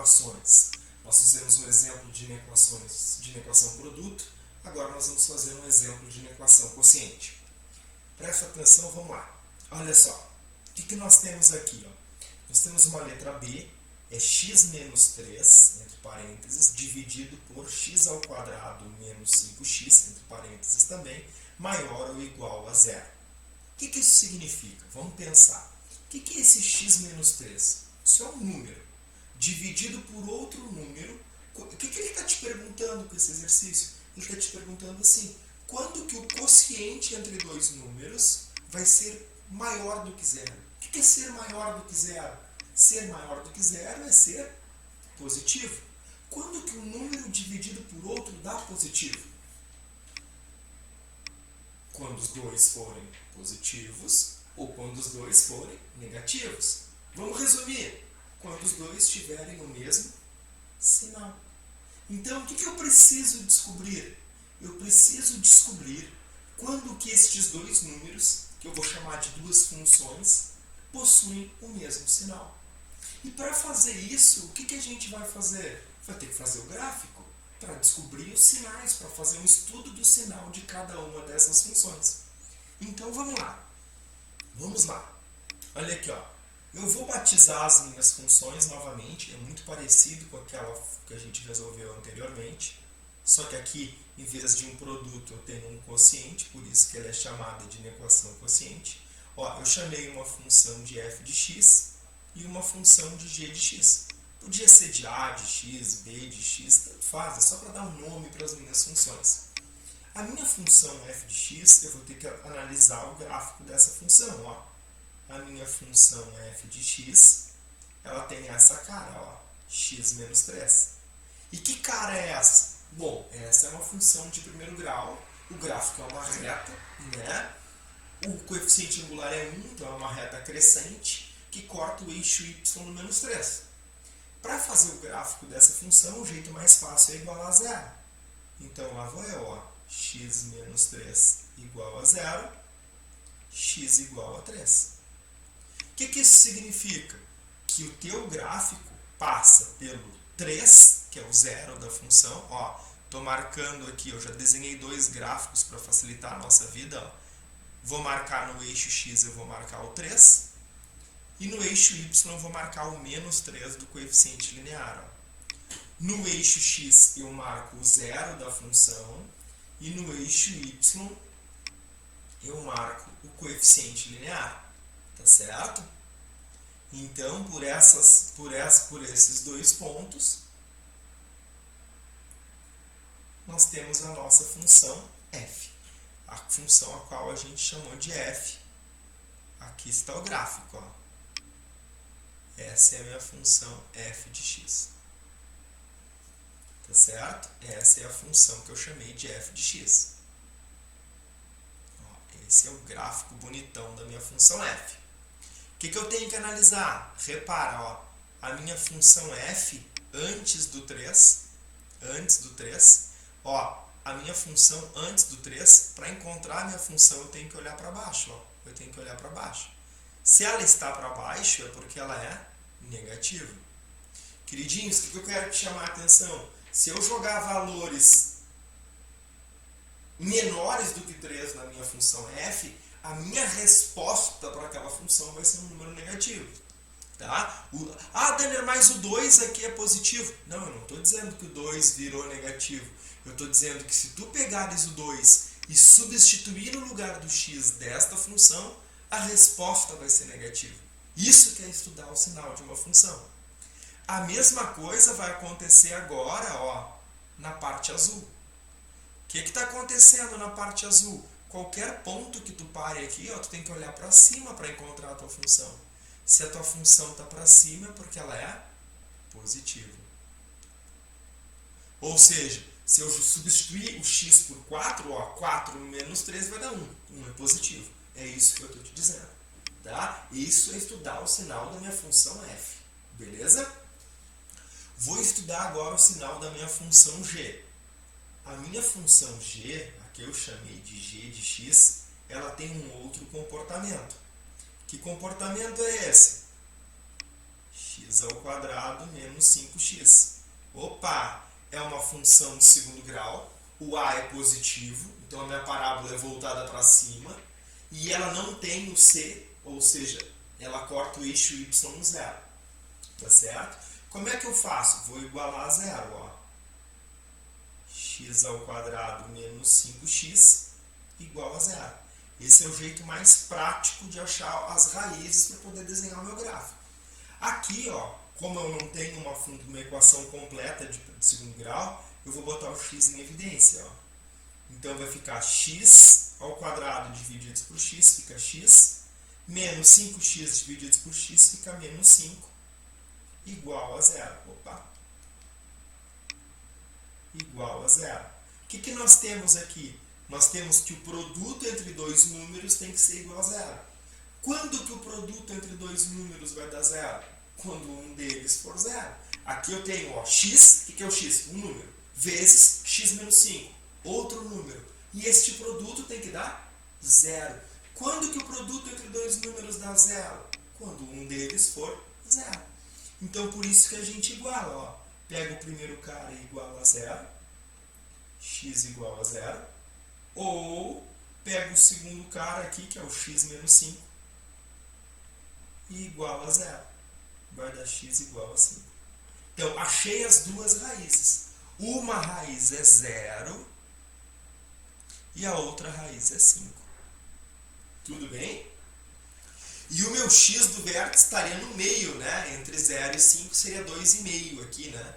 inequações. Nós fizemos um exemplo de inequação produto, agora nós vamos fazer um exemplo de inequação quociente. Presta atenção, vamos lá. Olha só, o que nós temos aqui? Ó? Nós temos uma letra B, é x menos 3, entre parênteses, dividido por x ao quadrado menos 5x, entre parênteses também, maior ou igual a zero. O que isso significa? Vamos pensar. O que é esse x menos 3? Isso é um número dividido por outro número. O que ele está te perguntando com esse exercício? Ele está te perguntando assim, quando que o quociente entre dois números vai ser maior do que zero? O que é ser maior do que zero? Ser maior do que zero é ser positivo. Quando que um número dividido por outro dá positivo? Quando os dois forem positivos ou quando os dois forem negativos. Vamos resumir. Quando os dois tiverem o mesmo sinal. Então, o que eu preciso descobrir? Eu preciso descobrir quando que estes dois números, que eu vou chamar de duas funções, possuem o mesmo sinal. E para fazer isso, o que a gente vai fazer? Vai ter que fazer o gráfico para descobrir os sinais, para fazer um estudo do sinal de cada uma dessas funções. Então, vamos lá. Vamos lá. Olha aqui, ó. Eu vou batizar as minhas funções novamente, é muito parecido com aquela que a gente resolveu anteriormente, só que aqui, em vez de um produto, eu tenho um quociente, por isso que ela é chamada de inequação quociente. Ó, eu chamei uma função de f de x e uma função de g de x. Podia ser de a de x, b de x, tanto faz, é só para dar um nome para as minhas funções. A minha função f de x, eu vou ter que analisar o gráfico dessa função, ó. A minha função f de x, ela tem essa cara, ó, x menos 3. E que cara é essa? Bom, essa é uma função de primeiro grau, o gráfico é uma reta, né? O coeficiente angular é 1, então é uma reta crescente, que corta o eixo y no menos 3. Para fazer o gráfico dessa função, o jeito mais fácil é igualar a zero. Então lá vou eu, ó, x menos 3 igual a zero, x igual a 3. O que isso significa? Que o teu gráfico passa pelo 3, que é o zero da função. Ó, estou marcando aqui, eu já desenhei dois gráficos para facilitar a nossa vida. Ó. Vou marcar no eixo x, eu vou marcar o 3. E no eixo y eu vou marcar o menos 3 do coeficiente linear. Ó. No eixo x eu marco o zero da função. E no eixo y eu marco o coeficiente linear. Tá certo? Então, por esses dois pontos, nós temos a nossa função f. A função a qual a gente chamou de f. Aqui está o gráfico. Ó. Essa é a minha função f de x. Tá certo? Essa é a função que eu chamei de f de x. Ó, esse é o gráfico bonitão da minha função f. O que eu tenho que analisar? Repara, ó, a minha função f antes do 3, ó, a minha função antes do 3, para encontrar a minha função eu tenho que olhar para baixo, ó, eu tenho que olhar para baixo. Se ela está para baixo é porque ela é negativa. Queridinhos, o que eu quero te chamar a atenção? Se eu jogar valores menores do que 3 na minha função f, a minha resposta para aquela função vai ser um número negativo. Tá? Daniel, mas o 2 aqui é positivo. Não, eu não estou dizendo que o 2 virou negativo. Eu estou dizendo que se tu pegares o 2 e substituir no lugar do x desta função, a resposta vai ser negativa. Isso que é estudar o sinal de uma função. A mesma coisa vai acontecer agora, ó, na parte azul. O que está acontecendo na parte azul? Qualquer ponto que tu pare aqui, ó, tu tem que olhar para cima para encontrar a tua função. Se a tua função está para cima é porque ela é positiva. Ou seja, se eu substituir o x por 4, ó, 4 menos 3 vai dar 1. 1 é positivo. É isso que eu estou te dizendo. Tá? Isso é estudar o sinal da minha função f. Beleza? Vou estudar agora o sinal da minha função g. A minha função g, a que eu chamei de g de x, ela tem um outro comportamento. Que comportamento é esse? x ao quadrado menos 5x. Opa! É uma função de segundo grau, o a é positivo, então a minha parábola é voltada para cima, e ela não tem o c, ou seja, ela corta o eixo y no zero. Tá certo? Como é que eu faço? Vou igualar a zero. Ó. X ao quadrado menos 5x igual a zero. Esse é o jeito mais prático de achar as raízes para poder desenhar o meu gráfico. Aqui, ó, como eu não tenho uma equação completa de segundo grau, eu vou botar o x em evidência. Ó. Então vai ficar x ao quadrado dividido por x, fica x, menos 5x dividido por x fica menos 5, igual a zero. Opa! Igual a zero. O que nós temos aqui? Nós temos que o produto entre dois números tem que ser igual a zero. Quando que o produto entre dois números vai dar zero? Quando um deles for zero. Aqui eu tenho ó, x, o que é o x? Um número, vezes x menos 5, outro número. E este produto tem que dar zero. Quando que o produto entre dois números dá zero? Quando um deles for zero. Então, por isso que a gente iguala. Ó. Pega o primeiro cara e iguala a zero. X igual a zero. Ou pega o segundo cara aqui, que é o x menos 5, e iguala a zero. Vai dar x igual a 5. Então, achei as duas raízes. Uma raiz é 0 e a outra raiz é 5. Tudo bem? E o meu x do vértice estaria no meio, né? Entre 0 e 5 seria 2,5 aqui, né?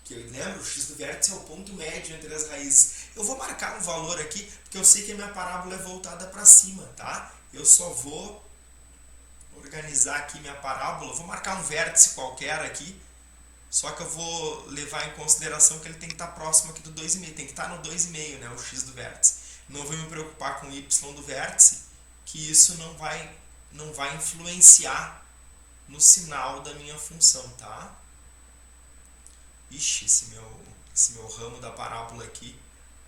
Que eu lembro, o x do vértice é o ponto médio entre as raízes. Eu vou marcar um valor aqui, porque eu sei que a minha parábola é voltada para cima, tá? Eu só vou organizar aqui minha parábola. Vou marcar um vértice qualquer aqui, só que eu vou levar em consideração que ele tem que estar próximo aqui do 2,5. Tem que estar no 2,5, né? O x do vértice. Não vou me preocupar com o y do vértice, que isso não vai influenciar no sinal da minha função, tá? Ixi, esse meu ramo da parábola aqui,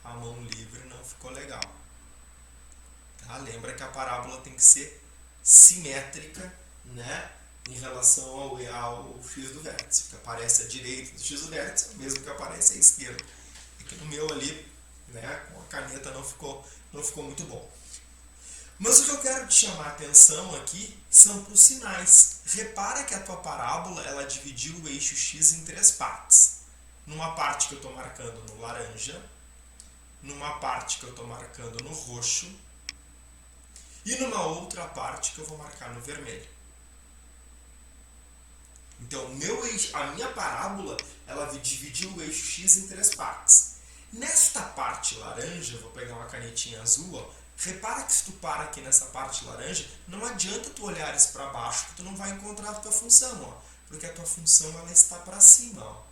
a mão livre, não ficou legal. Tá? Lembra que a parábola tem que ser simétrica, né? Em relação ao x do vértice. O que aparece à direita do x do vértice é o mesmo que aparece à esquerda. É que no meu ali, né, com a caneta não ficou muito bom. Mas o que eu quero te chamar a atenção aqui são para os sinais. Repara que a tua parábola ela dividiu o eixo x em 3 partes. Numa parte que eu estou marcando no laranja, numa parte que eu estou marcando no roxo e numa outra parte que eu vou marcar no vermelho. Então, a minha parábola ela dividiu o eixo x em 3 partes. Nesta parte laranja, vou pegar uma canetinha azul, ó, repara que se tu para aqui nessa parte laranja, não adianta tu olhares para baixo, que tu não vai encontrar a tua função, ó, porque a tua função ela está para cima. Ó.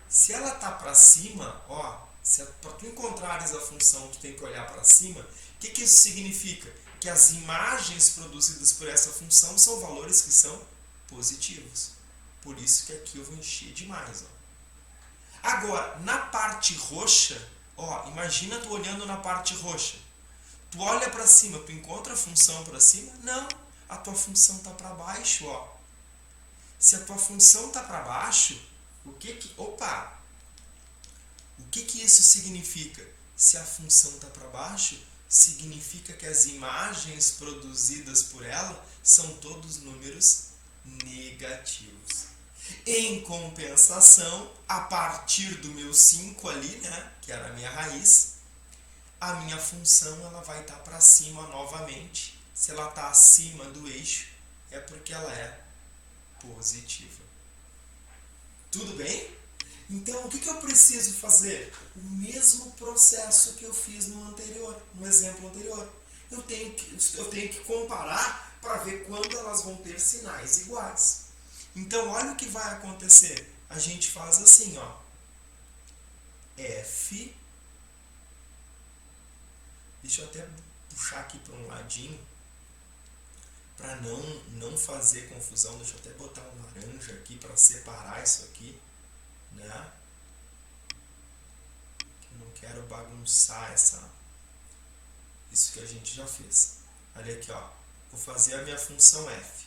Se ela está para cima, ó, para tu encontrares a função, tu tem que olhar para cima. O que isso significa? Que as imagens produzidas por essa função são valores que são positivos. Por isso que aqui eu vou encher demais. Ó. Agora, na parte roxa, ó, imagina tu olhando na parte roxa. Tu olha para cima, tu encontra a função para cima? Não, a tua função está para baixo. Ó. Se a tua função está para baixo, o que isso significa? Se a função está para baixo, significa que as imagens produzidas por ela são todos números negativos. Em compensação, a partir do meu 5 ali, né, que era a minha raiz, a minha função ela vai estar para cima novamente. Se ela está acima do eixo, é porque ela é positiva. Tudo bem? Então, o que eu preciso fazer? O mesmo processo que eu fiz no exemplo anterior. Eu tenho que comparar para ver quando elas vão ter sinais iguais. Então, olha o que vai acontecer. A gente faz assim, ó. F. Deixa eu até puxar aqui para um ladinho. Para não fazer confusão. Deixa eu até botar um laranja aqui para separar isso aqui. Né? Eu não quero bagunçar isso que a gente já fez. Olha aqui, ó. Vou fazer a minha função f.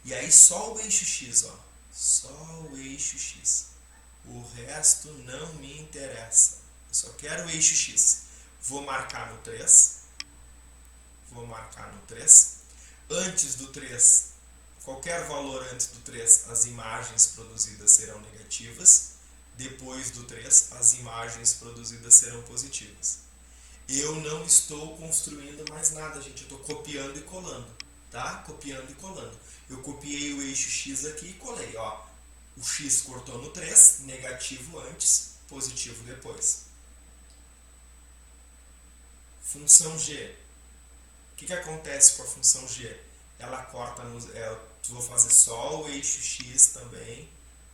E aí só o eixo x, ó. Só o eixo x. O resto não me interessa. Eu só quero o eixo x. Vou marcar no 3. Antes do 3, qualquer valor antes do 3, as imagens produzidas serão negativas. Depois do 3, as imagens produzidas serão positivas. Eu não estou construindo mais nada, gente. Eu estou copiando e colando. Tá? Copiando e colando. Eu copiei o eixo x aqui e colei. Ó. O x cortou no 3, negativo antes, positivo depois. Função g. O que acontece com a função g? Ela corta no... vou fazer só o eixo x também.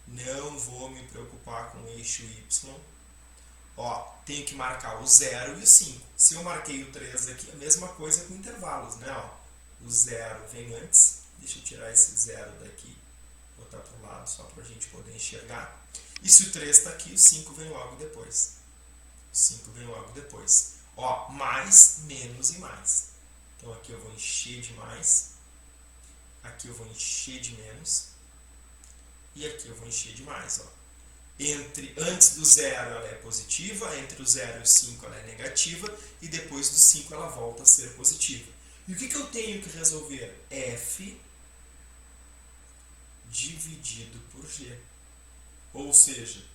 Não vou me preocupar com o eixo y. Ó, tenho que marcar o 0 e o 5. Se eu marquei o 3 aqui, a mesma coisa com intervalos, né? Ó, o 0 vem antes. Deixa eu tirar esse 0 daqui. Botar para o lado, só para a gente poder enxergar. E se o 3 está aqui, o 5 vem logo depois. O 5 vem logo depois. Ó, mais, menos e mais. Então aqui eu vou encher de mais. Aqui eu vou encher de menos. E aqui eu vou encher de mais, ó. Antes do 0 ela é positiva, entre o 0 e o 5 ela é negativa, e depois do 5 ela volta a ser positiva. E o que eu tenho que resolver? F dividido por G. Ou seja,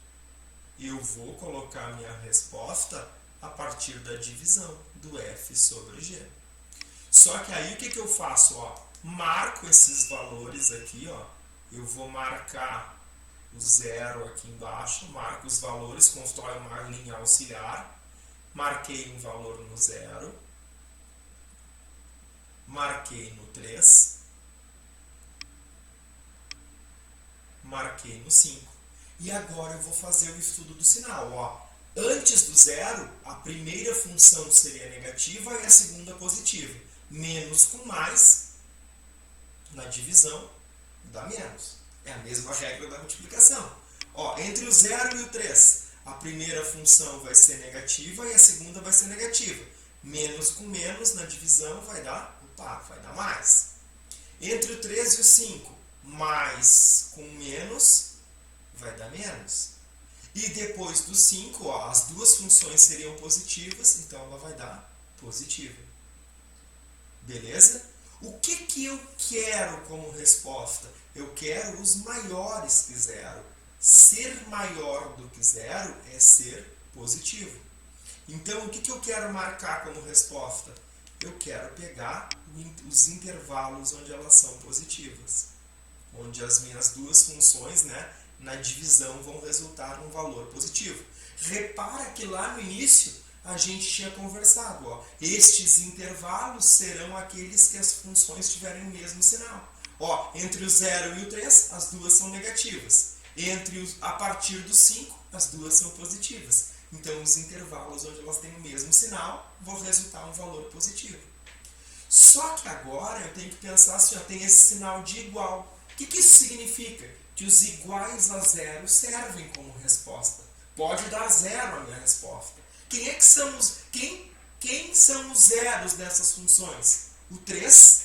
eu vou colocar a minha resposta a partir da divisão do F sobre G. Só que aí o que eu faço? Ó, marco esses valores aqui, ó. Eu vou marcar o 0 aqui embaixo, marco os valores, constrói uma linha auxiliar. Marquei um valor no 0. Marquei no 3. Marquei no 5. E agora eu vou fazer o estudo do sinal. Ó. Antes do 0, a primeira função seria negativa e a segunda positiva. Menos com mais, na divisão, dá menos. É a mesma regra da multiplicação. Ó, entre o 0 e o 3, a primeira função vai ser negativa e a segunda vai ser negativa. Menos com menos, na divisão, vai dar mais. Entre o 3 e o 5, mais com menos, vai dar menos. E depois do 5, ó, as duas funções seriam positivas, então ela vai dar positiva. Beleza? O que eu quero como resposta? Eu quero os maiores que 0. Ser maior do que 0 é ser positivo. Então, o que eu quero marcar como resposta? Eu quero pegar os intervalos onde elas são positivas. Onde as minhas duas funções, né, na divisão vão resultar num valor positivo. Repara que lá no início a gente tinha conversado. Ó, estes intervalos serão aqueles que as funções tiverem o mesmo sinal. Ó, entre o 0 e o 3, as duas são negativas. A partir do 5, as duas são positivas. Então, os intervalos onde elas têm o mesmo sinal vão resultar um valor positivo. Só que agora eu tenho que pensar assim, ó, tem esse sinal de igual. O que isso significa? Que os iguais a 0 servem como resposta. Pode dar 0 a minha resposta. Quem são os zeros dessas funções? O 3,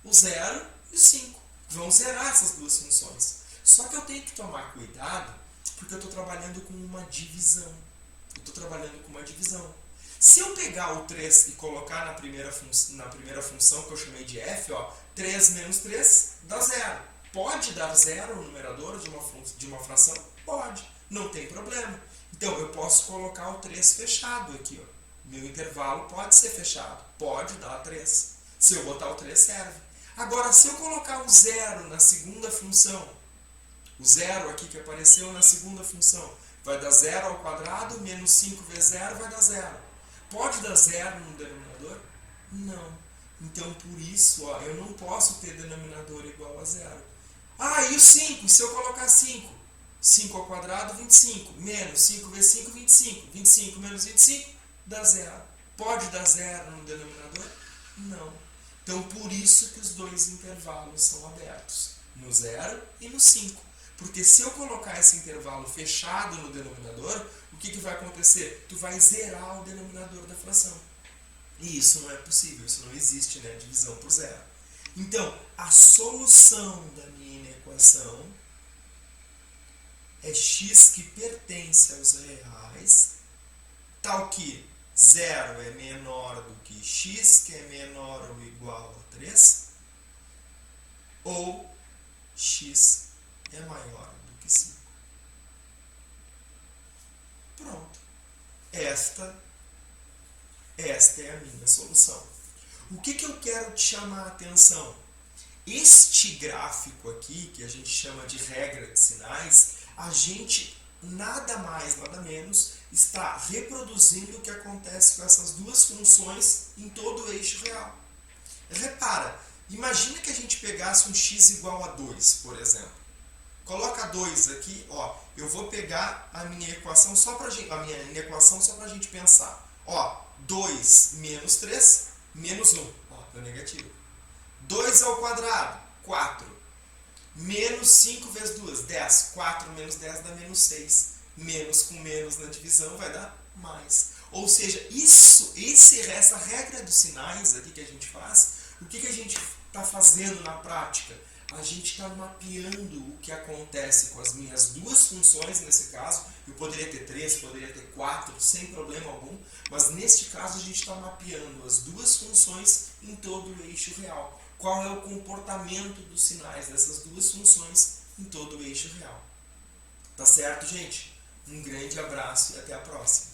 o 0 e o 5. Vão zerar essas duas funções. Só que eu tenho que tomar cuidado, porque eu estou trabalhando com uma divisão. Se eu pegar o 3 e colocar na primeira função que eu chamei de f, ó, 3 menos 3 dá 0. Pode dar 0 no numerador de uma fração? Pode, não tem problema. Então, eu posso colocar o 3 fechado aqui. Ó. Meu intervalo pode ser fechado, pode dar 3. Se eu botar o 3, serve. Agora, se eu colocar o 0 na segunda função, o 0 aqui que apareceu na segunda função, vai dar 0 ao quadrado, menos 5 vezes 0 vai dar 0. Pode dar 0 no denominador? Não. Então, por isso, ó, eu não posso ter denominador igual a 0. Ah, e o 5? Se eu colocar 5? 5 ao quadrado, 25. Menos 5 vezes 5, 25. 25 menos 25, dá 0. Pode dar 0 no denominador? Não. Então, por isso que os dois intervalos são abertos. No 0 e no 5. Porque se eu colocar esse intervalo fechado no denominador, o que vai acontecer? Tu vai zerar o denominador da fração. E isso não é possível, isso não existe, né? Divisão por 0. Então, a solução da minha equação é x que pertence aos reais, tal que 0 é menor do que x, que é menor ou igual a 3, ou x é maior do que 5. Pronto. Esta é a minha solução. O que eu quero te chamar a atenção? Este gráfico aqui, que a gente chama de regra de sinais, a gente nada mais, nada menos, está reproduzindo o que acontece com essas duas funções em todo o eixo real. Repara, imagina que a gente pegasse um x igual a 2, por exemplo. Coloca 2 aqui, ó. Eu vou pegar a minha equação só para a gente pensar. Ó, 2 menos 3, menos 1. Ó, deu negativo. 2 ao quadrado, 4. Menos 5 vezes 2, 10. 4 menos 10 dá menos 6. Menos com menos na divisão vai dar mais. Ou seja, essa regra dos sinais aqui que a gente faz, o que a gente está fazendo na prática? A gente está mapeando o que acontece com as minhas duas funções, nesse caso. Eu poderia ter 3, poderia ter 4, sem problema algum. Mas neste caso a gente está mapeando as duas funções em todo o eixo real. Qual é o comportamento dos sinais dessas duas funções em todo o eixo real. Tá certo, gente? Um grande abraço e até a próxima.